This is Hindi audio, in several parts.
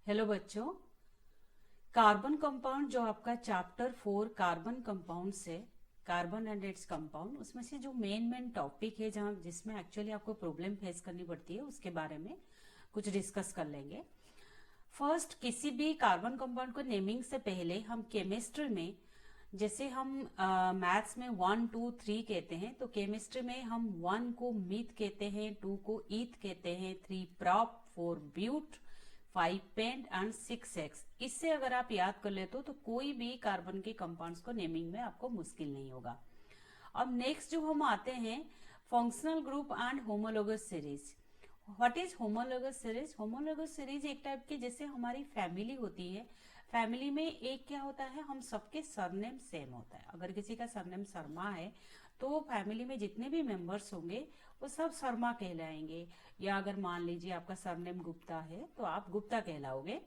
हेलो बच्चों। कार्बन कंपाउंड जो आपका चैप्टर 4 कार्बन कंपाउंड से कार्बन एंड इट्स कंपाउंड, उसमें से जो मेन टॉपिक है जहां जिसमें एक्चुअली आपको प्रॉब्लम फेस करनी पड़ती है उसके बारे में कुछ डिस्कस कर लेंगे। फर्स्ट, किसी भी कार्बन कंपाउंड को नेमिंग से पहले हम केमिस्ट्री में, जैसे हम मैथ्स में 1 2 3 कहते हैं, तो केमिस्ट्री में हम 1 को मीथ कहते हैं, 2 को ईथ कहते हैं, 3 prop, 4 but, 5 pent and 6 hex. इससे अगर आप याद कर लेते हो तो कोई भी कार्बन के कंपाउंड्स को नेमिंग में आपको मुश्किल नहीं होगा। अब नेक्स्ट जो हम आते हैं, functional group and homologous series. What is homologous series? Homologous series एक टाइप की, जैसे हमारी फैमिली होती है, फैमिली में एक क्या होता है, हम सबके सरनेम सेम होता है। अगर किसी का सरनेम शर्मा है तो फैमिली में जितने भी मेंबर्स होंगे वो सब शर्मा कहलाएंगे। या अगर मान लीजिए आपका सरनेम गुप्ता है तो आप गुप्ता कहलाओगे।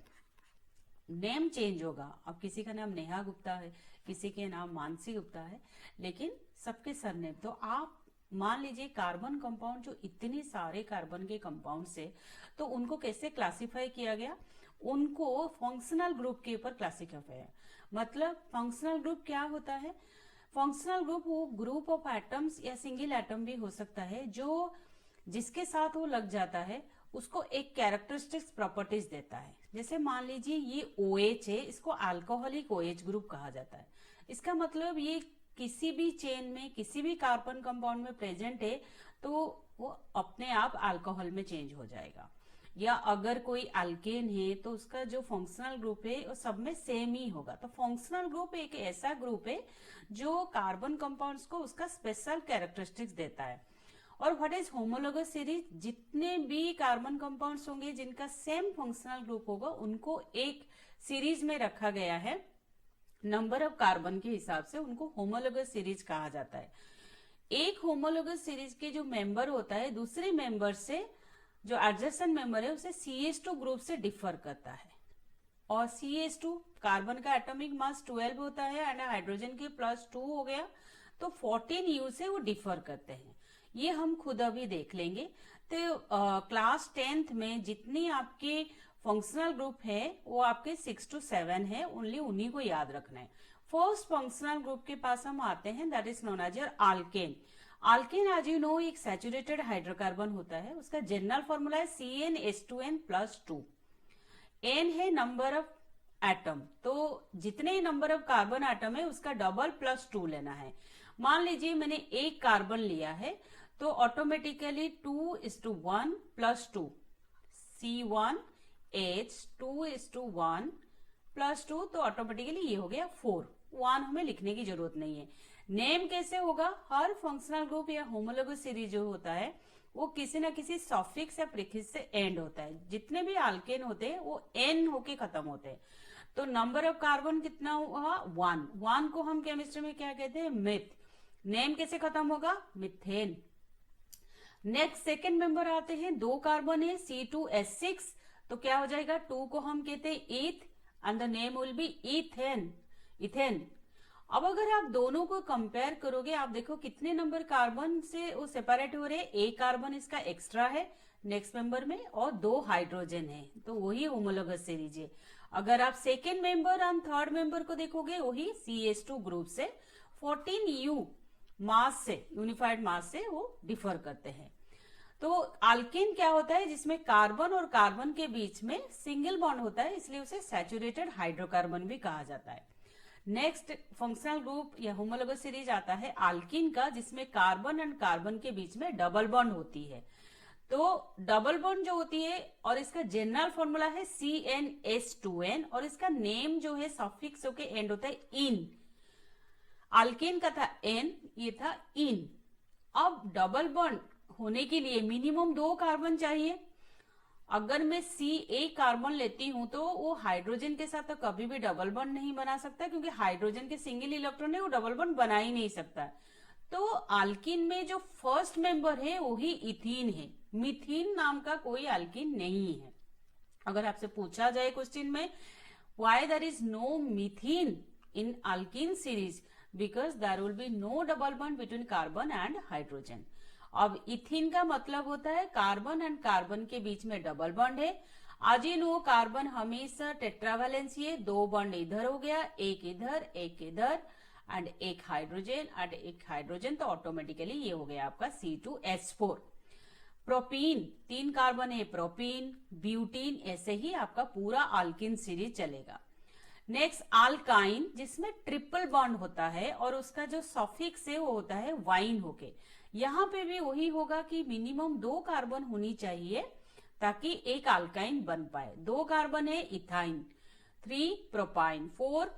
नेम चेंज होगा, अब किसी का नाम नेहा गुप्ता है, किसी के नाम मानसी गुप्ता है, लेकिन सबके सरनेम। तो आप मान लीजिए कार्बन कंपाउंड, जो इतने सारे कार्बन के कंपाउंड से, तो उनको कैसे क्लासिफाई किया गया? उनको फंक्शनल ग्रुप के ऊपर क्लासिफाई है। मतलब फंक्शनल ग्रुप क्या होता है? फंक्शनल ग्रुप वो ग्रुप ऑफ एटम्स या सिंगल एटम भी हो सकता है जो जिसके साथ वो लग जाता है उसको एक कैरेक्टरिस्टिक्स प्रॉपर्टीज देता है। जैसे मान लीजिए ये OH है, इसको अल्कोहलिक OH ग्रुप कहा जाता है। इसका मतलब ये किसी भी चेन में, किसी भी कार्बन कंपाउंड में प्रेजेंट है तो वो अपने आप अल्कोहल में चेंज हो जाएगा। या अगर कोई अल्केन है तो उसका जो फंक्शनल ग्रुप है वो सब में सेम ही होगा। तो फंक्शनल ग्रुप एक ऐसा ग्रुप है जो कार्बन कंपाउंड्स को उसका स्पेशल कैरेक्टरिस्टिक्स देता है। और व्हाट इज होमोलोगस सीरीज? जितने भी कार्बन कंपाउंड्स होंगे जिनका सेम फंक्शनल ग्रुप होगा उनको एक सीरीज में रखा गया है। नंबर ऑफ कार्बन के हिसाब से उनको होमोलोगस सीरीज कहा जाता है। एक होमोलोगस सीरीज के जो मेंबर होता है दूसरे मेंबर से, जो एडजेसेंट मेंबर है, उसे CH2 ग्रुप से डिफर करता है। और CH2 कार्बन का एटॉमिक मास 12 होता है एंड हाइड्रोजन के +2 हो गया, तो 14U से वो डिफर करते हैं। ये हम खुद अभी देख लेंगे। तो क्लास 10th में जितनी आपके फंक्शनल ग्रुप है वो आपके 6 to 7 है, ओनली उन्हीं को याद रखना है। फर्स्ट फंक्शनल ग्रुप के पास हम आते हैं, that is known as alkane. Alkane as you know एक सैचुरेटेड हाइड्रोकार्बन होता है। उसका जनरल फॉर्मूला है CnH2n+2। N है नंबर ऑफ एटम, तो जितने ही नंबर ऑफ कार्बन एटम है उसका डबल +2 लेना है। मान लीजिए मैंने एक कार्बन लिया है तो ऑटोमेटिकली 2:1 +2, C1H2:1 +2, तो ऑटोमेटिकली ये हो गया 4। 1 हमें लिखने की जरूरत नहीं है। नेम कैसे होगा? हर फंक्शनल ग्रुप या होमोलोगस सीरीज जो होता है वो किसी ना किसी सॉफिक्स या प्रीफिक्स से एंड होता है। जितने भी अल्केन होते हैं वो N होके खत्म होते हैं। तो नंबर ऑफ कार्बन कितना हुआ? 1। 1 को हम केमिस्ट्री में क्या कहते हैं? मिथ। नेम कैसे खत्म होगा? मिथेन। नेक्स्ट सेकेंड मेंबर आते हैं, 2 कार्बन है, C2H6, तो क्या हो जाएगा? 2 को हम कहते हैं eth and the name will be ethane, ethane. अब अगर आप दोनों को कंपेयर करोगे, आप देखो कितने नंबर कार्बन से वो सेपरेट हो रहे हैं। एक कार्बन इसका एक्स्ट्रा है नेक्स्ट मेंबर में और 2 हाइड्रोजन है, तो वही होमोलोगस सीरीज है। अगर आप second member and third member को देखोगे वही CH2 ग्रुप से 14U मास से, यूनिफाइड मास से वो डिफर करते हैं। तो अल्केन क्या होता है? जिसमें कार्बन और कार्बन के बीच में सिंगल बॉन्ड होता है, इसलिए उसे सैचुरेटेड हाइड्रोकार्बन भी कहा जाता है। नेक्स्ट फंक्शनल ग्रुप या होमोलोगस सीरीज आता है अल्कीन का, जिसमें कार्बन एंड कार्बन के बीच में डबल बॉन्ड होती है। तो डबल बॉन्ड जो होती है और इसका जनरल फॉर्मूला है CnH2n और इसका नेम जो है सफिक्स होके एंड होता है इन। अल्केन का था N, ये था इन। अब डबल बॉन्ड होने के लिए मिनिमम 2 कार्बन चाहिए। अगर मैं C कार्बन लेती हूं तो वो हाइड्रोजन के साथ तो कभी भी डबल बॉन्ड नहीं बना सकता, क्योंकि हाइड्रोजन के सिंगल इलेक्ट्रॉन है, वो डबल बॉन्ड बना ही नहीं सकता। तो अल्कीन में जो फर्स्ट मेंबर है वही इथीन है, मिथीन नाम का कोई अल्कीन नहीं है। अगर आपसे पूछा जाए क्वेश्चन में why there is no methane in alkene series, because there will be no double bond between carbon and hydrogen. अब इथीन का मतलब होता है कार्बन एंड कार्बन के बीच में डबल बॉन्ड है। अजीनो कार्बन हमेशा टेट्रावैलेंसी है, 2 बॉन्ड इधर हो गया, एक इधर एक इधर एंड एक हाइड्रोजन तो ऑटोमेटिकली ये हो गया आपका C2H4। प्रोपीन 3 कार्बन है, प्रोपीन, ब्यूटीन, ऐसे ही आपका पूरा अल्किन सीरीज चलेगा। नेक्स्ट अल्काइन, जिसमें ट्रिपल बॉन्ड होता है और उसका जो सॉफिक्स है वो होता है वाइन होके। यहाँ पे भी वही होगा कि मिनिमम 2 कार्बन होनी चाहिए ताकि एक अल्काइन बन पाए। 2 कार्बन है ethyne, 3 propyne, 4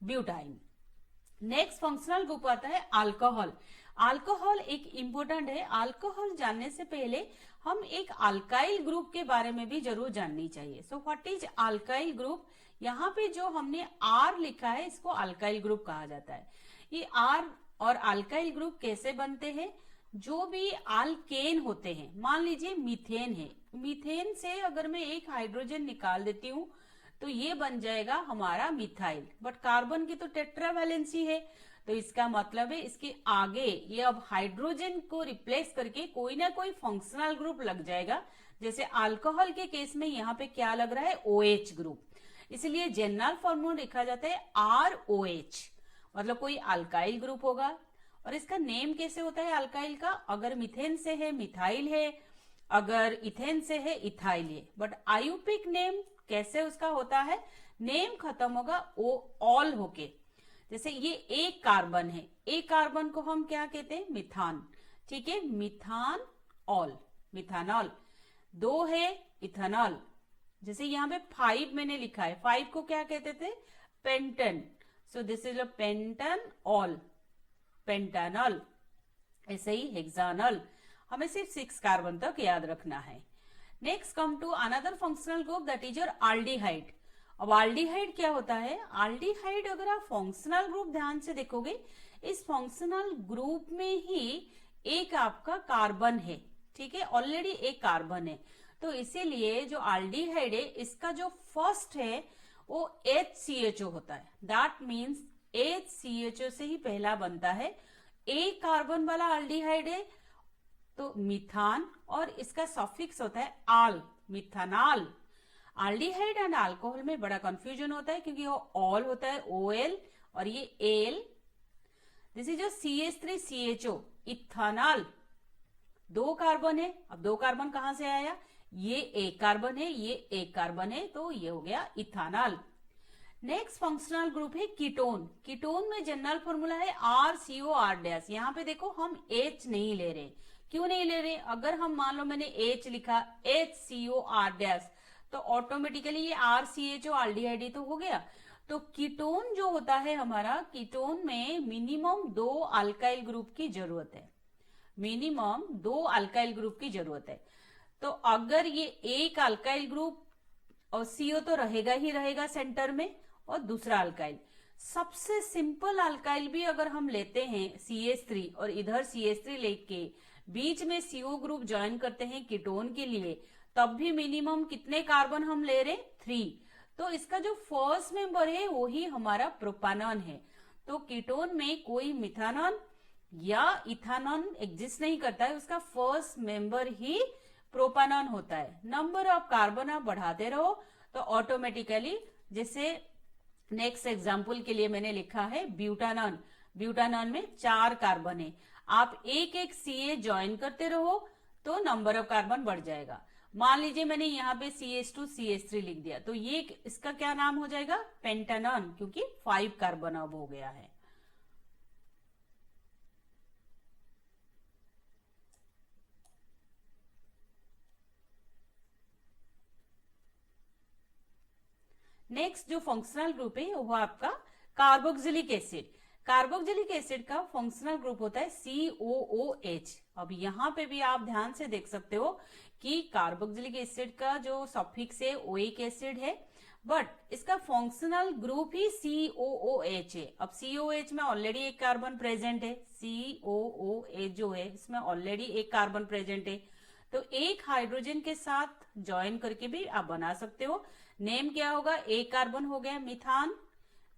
butyne. Next functional group आता है अल्कोहल। अल्कोहल एक इंपॉर्टेंट है। अल्कोहल जानने से पहले हम एक अल्काइल ग्रुप के बारे में भी जरूर जाननी चाहिए। So what is alkyl group? यहाँ पे जो हमने आर लिखा है इसको अल्काइल ग्रुप कहा जाता है। ये आर और अल्काइल ग्रुप कैसे बनते हैं? जो भी अल्केन होते हैं, मान लीजिए मीथेन है, मीथेन से अगर मैं एक हाइड्रोजन निकाल देती हूँ तो ये बन जाएगा हमारा मिथाइल, बट कार्बन की तो टेट्रावैलेंसी है, तो इसका मतलब है इसके आगे ये अब हाइड्रोजन को रिप्लेस करके कोई ना कोई फंक्शनल ग्रुप लग जाएगा। जैसे अल्कोहल के केस में यहाँ पे क्या लग रहा है? OH ग्रुप, इसलिए जनरल फॉर्मूला लिखा जाता है ROH, मतलब कोई अल्काइल ग्रुप होगा। और इसका नेम कैसे होता है अल्काइल का? अगर मिथेन से है मिथाइल है, अगर इथेन से है इथाइल है। बट आयुपिक नेम कैसे उसका होता है? नेम खत्म होगा ऑल होके। जैसे ये एक कार्बन है, एक कार्बन को हम क्या कहते हैं? मिथान, ठीक है, मिथान ऑल, मिथानॉल। 2 है इथेनॉल, जैसे यहाँ पे 5 मैंने लिखा है, 5 को क्या कहते थे? Pentane, so this is a pentane ol, pentanol. ऐसे ही हेक्सानॉल। हमें सिर्फ 6 कार्बन तक याद रखना है। Next come to another functional group that is your aldehyde. अब एल्डिहाइड क्या होता है? एल्डिहाइड अगर आप फंक्शनल ग्रुप ध्यान से देखोगे, इस फंक्शनल ग्रुप में ही एक आपका कार्बन है, ठीक है, ऑलरेडी एक कार्बन है। तो इसीलिए जो एल्डिहाइड है इसका जो फर्स्ट है वो HCHO होता है। दैट मीन्स HCHO से ही पहला बनता है। एक कार्बन वाला एल्डिहाइड है तो मिथान, और इसका सफिक्स होता है आल, मिथानॉल। एल्डिहाइड एंड अल्कोहल में बड़ा कंफ्यूजन होता है क्योंकि वो ऑल होता है OL और ये एल। दिस इज जो CH3CHO, इथानॉल। 2 कार्बन है, अब 2 कार्बन कहां से आया? ये एक कार्बन है, ये एक कार्बन है, तो ये हो गया इथानॉल। नेक्स्ट फंक्शनल ग्रुप है कीटोन। कीटोन में जनरल फॉर्मूला है RCOR-। यहाँ पे देखो हम H नहीं ले रहे। क्यों नहीं ले रहे? अगर हम मान लो मैंने H लिखा, HCOR-, तो ऑटोमेटिकली ये RCHO एल्डिहाइड तो हो गया। तो कीटोन जो होता है हमारा, कीटोन में मिनिमम 2 अल्काइल ग्रुप की जरूरत है, मिनिमम 2 अल्काइल ग्रुप की जरूरत है। तो अगर ये एक अल्काइल ग्रुप और CO तो रहेगा ही रहेगा सेंटर में, और दूसरा अल्काइल, सबसे सिंपल अल्काइल भी अगर हम लेते हैं CH3 और इधर CH3 लेके बीच में CO ग्रुप ज्वाइन करते हैं कीटोन के लिए, तब भी मिनिमम कितने कार्बन हम ले रहे? 3। तो इसका जो फर्स्ट मेंबर है वही हमारा प्रोपानॉन है। तो कीटोन में कोई मिथानॉन या इथानॉन एग्जिस्ट नहीं करता है, उसका फर्स्ट मेंबर ही प्रोपानॉन होता है। नंबर ऑफ कार्बन आप बढ़ाते रहो तो ऑटोमेटिकली, जैसे नेक्स्ट एग्जांपल के लिए मैंने लिखा है ब्यूटानॉन। ब्यूटानॉन में 4 कार्बन है, आप एक एक CA ज्वाइन करते रहो तो नंबर ऑफ कार्बन बढ़ जाएगा। मान लीजिए मैंने यहाँ पे CH2 CH3 लिख दिया, तो ये इसका क्या नाम हो जाएगा? पेंटानॉन, क्योंकि 5 कार्बन अब हो गया है। नेक्स्ट जो फंक्शनल ग्रुप है वो आपका कार्बोक्सिलिक एसिड। कार्बोक्सिलिक एसिड का फंक्शनल ग्रुप होता है COOH। अब यहाँ पे भी आप ध्यान से देख सकते हो कि कार्बोक्सिलिक एसिड का जो सफिक्स है ओइक एसिड है, बट इसका फंक्शनल ग्रुप ही COOH है। अब COOH में ऑलरेडी एक कार्बन प्रेजेंट है, COOH जो है इसमें ऑलरेडी एक कार्बन प्रेजेंट है, तो एक हाइड्रोजन के साथ ज्वाइन करके भी आप बना सकते हो। नेम क्या होगा? एक कार्बन हो गया मिथान,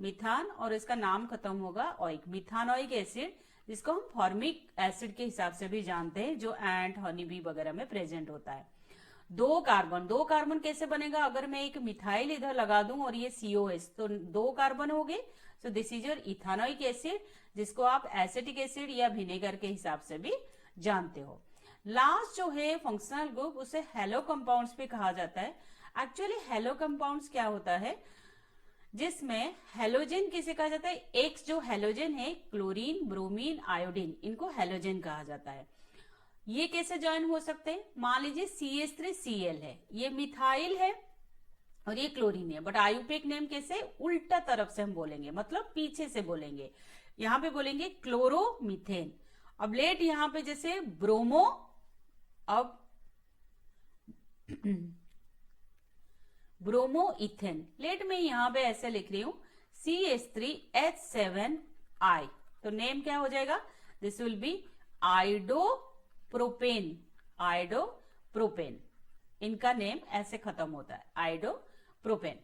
मिथान, और इसका नाम खत्म होगा ऑइक, मिथानोइक एसिड, जिसको हम फॉर्मिक एसिड के हिसाब से भी जानते हैं, जो एंट, हनी बी वगैरह में प्रेजेंट होता है। दो कार्बन कैसे बनेगा? अगर मैं एक मिथाइल इधर लगा दूं और ये COH, तो दो कार्बन हो गए। So this is your ethanoic acid, जिसको आप एसिटिक एसिड या विनेगर के हिसाब से भी जानते हो। लास्ट जो है फंक्शनल ग्रुप, उसे हेलो कंपाउंड्स भी कहा जाता है। एक्चुअली हेलो कंपाउंड्स क्या होता है, जिसमें हेलोजन किसे कहा जाता है? एक्स जो हेलोजन है, क्लोरीन, ब्रोमीन, आयोडीन, इनको हेलोजन कहा जाता है। ये कैसे ज्वाइन हो सकते हैं? मान लीजिए CH3Cl है, ये मिथाइल है और ये क्लोरीन है, बट आयुपेक नेम कैसे? उल्टा तरफ से हम बोलेंगे, मतलब पीछे से बोलेंगे। यहां पे बोलेंगे क्लोरोमीथेन। अब लेट यहां पे जैसे ब्रोमो, अब ब्रोमो इथेन, लेट में यहां पे ऐसे लिख रही हूं CH3H7I, तो नेम क्या हो जाएगा? This will be iodopropane. Iodopropane, इनका नेम ऐसे खत्म होता है, आइडोप्रोपेन।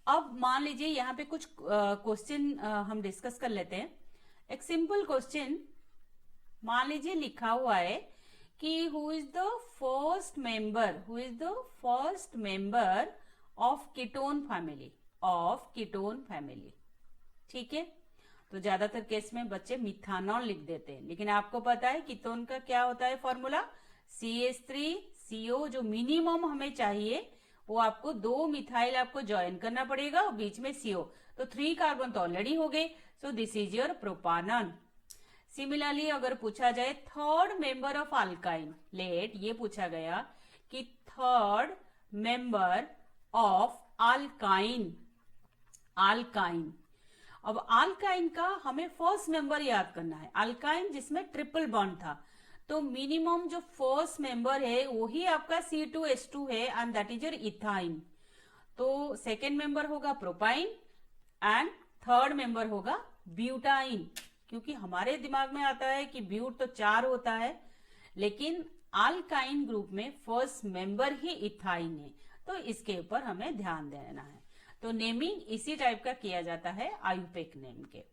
अब मान लीजिए यहां पे कुछ क्वेश्चन हम डिस्कस कर लेते हैं। एक सिंपल क्वेश्चन मान लीजिए लिखा हुआ है कि who is the first member of ketone family, ठीक है। तो ज्यादातर केस में बच्चे मिथानॉल लिख देते हैं, लेकिन आपको पता है कीटोन का क्या होता है फॉर्मूला? CH3CO, जो मिनिमम हमें चाहिए वो आपको 2 मिथाइल आपको ज्वाइन करना पड़ेगा और बीच में CO, तो 3 कार्बन तो ऑलरेडी हो गए। So this is your propanone. Similarly अगर पूछा जाए third member of alkyne, let ये पूछा गया कि थर्ड मेंबर ऑफ अल्काइन, अब अल्काइन का हमें फर्स्ट मेंबर याद करना है। अल्काइन जिसमें ट्रिपल बॉन्ड था, तो मिनिमम जो फर्स्ट मेंबर है वही आपका C2H2 है, and that is your ethyne. तो सेकेंड मेंबर होगा प्रोपाइन एंड थर्ड मेंबर होगा ब्यूटाइन, क्योंकि हमारे दिमाग में आता है कि ब्यूट तो 4 होता है, लेकिन अल्काइन ग्रुप में फर्स्ट मेंबर ही इथाइन है, तो इसके ऊपर हमें ध्यान देना है। तो नेमिंग इसी टाइप का किया जाता है आयुपेक नेम के।